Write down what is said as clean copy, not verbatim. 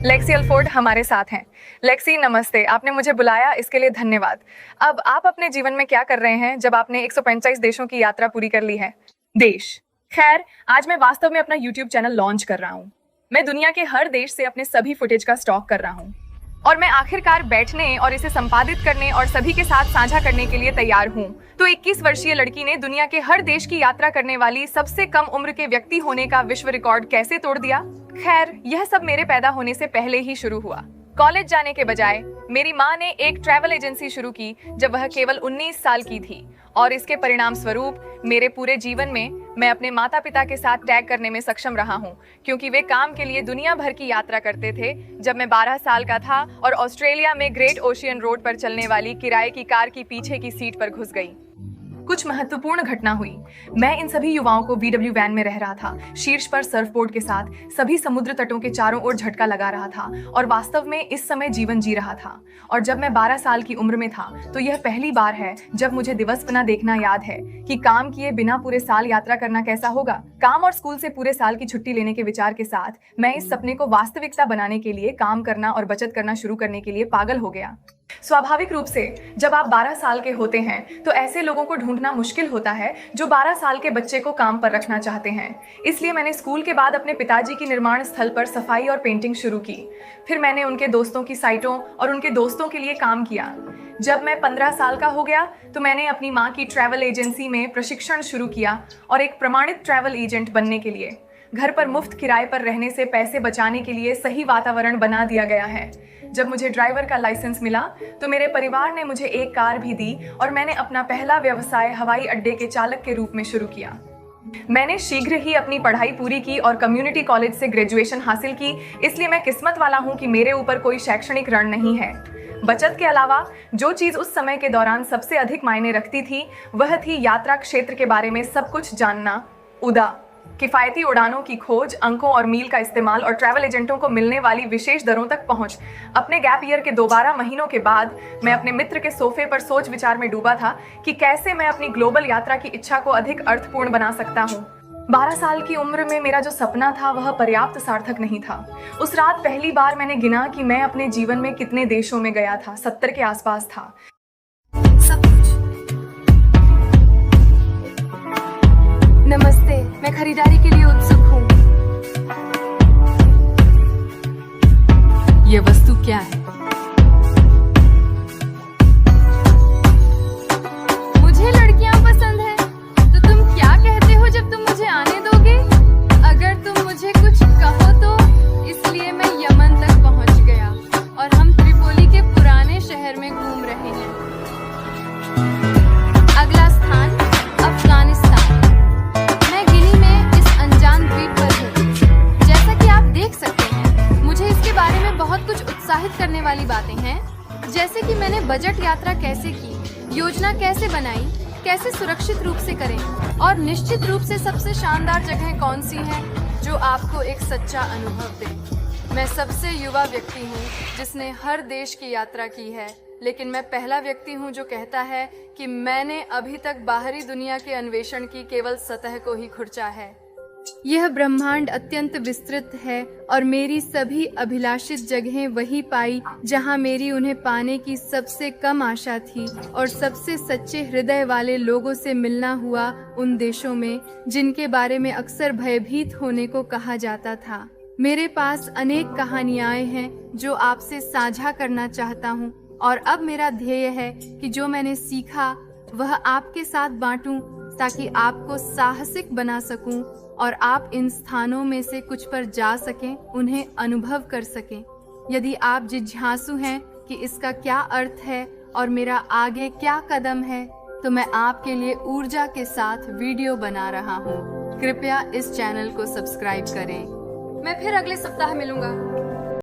Lexi Alford हमारे साथ हैं। लेक्सी नमस्ते, आपने मुझे बुलाया इसके लिए धन्यवाद। अब आप अपने जीवन में क्या कर रहे हैं जब आपने 145 देशों की यात्रा पूरी कर ली है? देश, खैर आज मैं वास्तव में अपना YouTube चैनल लॉन्च कर रहा हूँ। मैं दुनिया के हर देश से अपने सभी फुटेज का स्टॉक कर रहा हूँ और मैं आखिरकार बैठने और इसे संपादित करने और सभी के साथ साझा करने के लिए तैयार हूँ। तो 21 वर्षीय लड़की ने दुनिया के हर देश की यात्रा करने वाली सबसे कम उम्र के व्यक्ति होने का विश्व रिकॉर्ड कैसे तोड़ दिया? खैर, यह सब मेरे पैदा होने से पहले ही शुरू हुआ। कॉलेज जाने के बजाय मेरी माँ ने एक ट्रैवल एजेंसी शुरू की जब वह केवल 19 साल की थी और इसके परिणाम स्वरूप मेरे पूरे जीवन में मैं अपने माता पिता के साथ टैग करने में सक्षम रहा हूँ, क्योंकि वे काम के लिए दुनिया भर की यात्रा करते थे जब मैं 12 साल का था और ऑस्ट्रेलिया में ग्रेट ओशियन रोड पर चलने वाली किराए की कार की पीछे की सीट पर घुस गई। कुछ महत्वपूर्ण घटना हुई। मैं इन सभी युवाओं को VW वैन में रह रहा था, शीर्ष पर सर्फबोर्ड के साथ सभी समुद्र तटों के चारों ओर झटका लगा रहा था और वास्तव में इस समय जीवन जी रहा था। और जब मैं 12 साल की उम्र में था तो यह पहली बार है जब मुझे दिवस बना देखना याद है कि काम किए बिना पूरे साल यात्रा करना कैसा होगा। काम और स्कूल से पूरे साल की छुट्टी लेने के विचार के साथ मैं इस सपने को वास्तविकता बनाने के लिए काम करना और बचत करना शुरू करने के लिए पागल हो गया। स्वाभाविक रूप से जब आप 12 साल के होते हैं तो ऐसे लोगों को ढूंढना मुश्किल होता है जो 12 साल के बच्चे को काम पर रखना चाहते हैं। इसलिए मैंने स्कूल के बाद अपने पिताजी की निर्माण स्थल पर सफाई और पेंटिंग शुरू की। फिर मैंने उनके दोस्तों की साइटों और उनके दोस्तों के लिए काम किया। जब मैं 15 साल का हो गया तो मैंने अपनी माँ की ट्रैवल एजेंसी में प्रशिक्षण शुरू किया और एक प्रमाणित ट्रैवल एजेंट बनने के लिए घर पर मुफ्त किराए पर रहने से पैसे बचाने के लिए सही वातावरण बना दिया गया है। जब मुझे ड्राइवर का लाइसेंस मिला तो मेरे परिवार ने मुझे एक कार भी दी और मैंने अपना पहला व्यवसाय हवाई अड्डे के चालक के रूप में शुरू किया। मैंने शीघ्र ही अपनी पढ़ाई पूरी की और कम्युनिटी कॉलेज से ग्रेजुएशन हासिल की, इसलिए मैं किस्मत वाला हूँ कि मेरे ऊपर कोई शैक्षणिक ऋण नहीं है। बचत के अलावा जो चीज उस समय के दौरान सबसे अधिक मायने रखती थी वह थी यात्रा क्षेत्र के बारे में सब कुछ जानना। किफायती उड़ानों की खोज, अंकों और मील का इस्तेमाल और ट्रैवल एजेंटों को मिलने वाली विशेष दरों तक पहुंच। अपने गैप ईयर के 12 महीनों के बाद मैं अपने मित्र के सोफे पर सोच विचार में डूबा था कि कैसे मैं अपनी ग्लोबल यात्रा की इच्छा को अधिक अर्थपूर्ण बना सकता हूँ। 12 साल की उम्र में मेरा जो सपना था वह पर्याप्त सार्थक नहीं था। उस रात पहली बार मैंने गिना कि मैं अपने जीवन में कितने देशों में गया था। 70 के आसपास था। नमस्ते, मैं खरीदारी के लिए उत्सुक हूँ। यह वस्तु क्या है? मुझे लड़कियां पसंद है। तो तुम क्या कहते हो जब तुम मुझे आने दोगे? अगर तुम मुझे कुछ कहो तो। इसलिए मैं यमन तक पहुंच गया और हम त्रिपोली के पुराने शहर में घूम रहे हैं। अगला स्थान अफगानिस्तान। बहुत कुछ उत्साहित करने वाली बातें हैं, जैसे कि मैंने बजट यात्रा कैसे की, योजना कैसे बनाई, कैसे सुरक्षित रूप से करें और निश्चित रूप से सबसे शानदार जगह कौन सी है जो आपको एक सच्चा अनुभव दे। मैं सबसे युवा व्यक्ति हूँ जिसने हर देश की यात्रा की है, लेकिन मैं पहला व्यक्ति हूँ जो कहता है कि मैंने अभी तक बाहरी दुनिया के अन्वेषण की केवल सतह को ही खुरचा है। यह ब्रह्मांड अत्यंत विस्तृत है और मेरी सभी अभिलाषित जगहें वही पाई जहां मेरी उन्हें पाने की सबसे कम आशा थी और सबसे सच्चे हृदय वाले लोगों से मिलना हुआ उन देशों में जिनके बारे में अक्सर भयभीत होने को कहा जाता था। मेरे पास अनेक कहानियां हैं जो आपसे साझा करना चाहता हूं और अब मेरा ध्येय है कि जो मैंने सीखा वह आपके साथ बांटूं ताकि आपको साहसिक बना सकूं और आप इन स्थानों में से कुछ पर जा सकें, उन्हें अनुभव कर सकें। यदि आप जिज्ञासु हैं कि इसका क्या अर्थ है और मेरा आगे क्या कदम है, तो मैं आपके लिए ऊर्जा के साथ वीडियो बना रहा हूँ। कृपया इस चैनल को सब्सक्राइब करें। मैं फिर अगले सप्ताह मिलूंगा।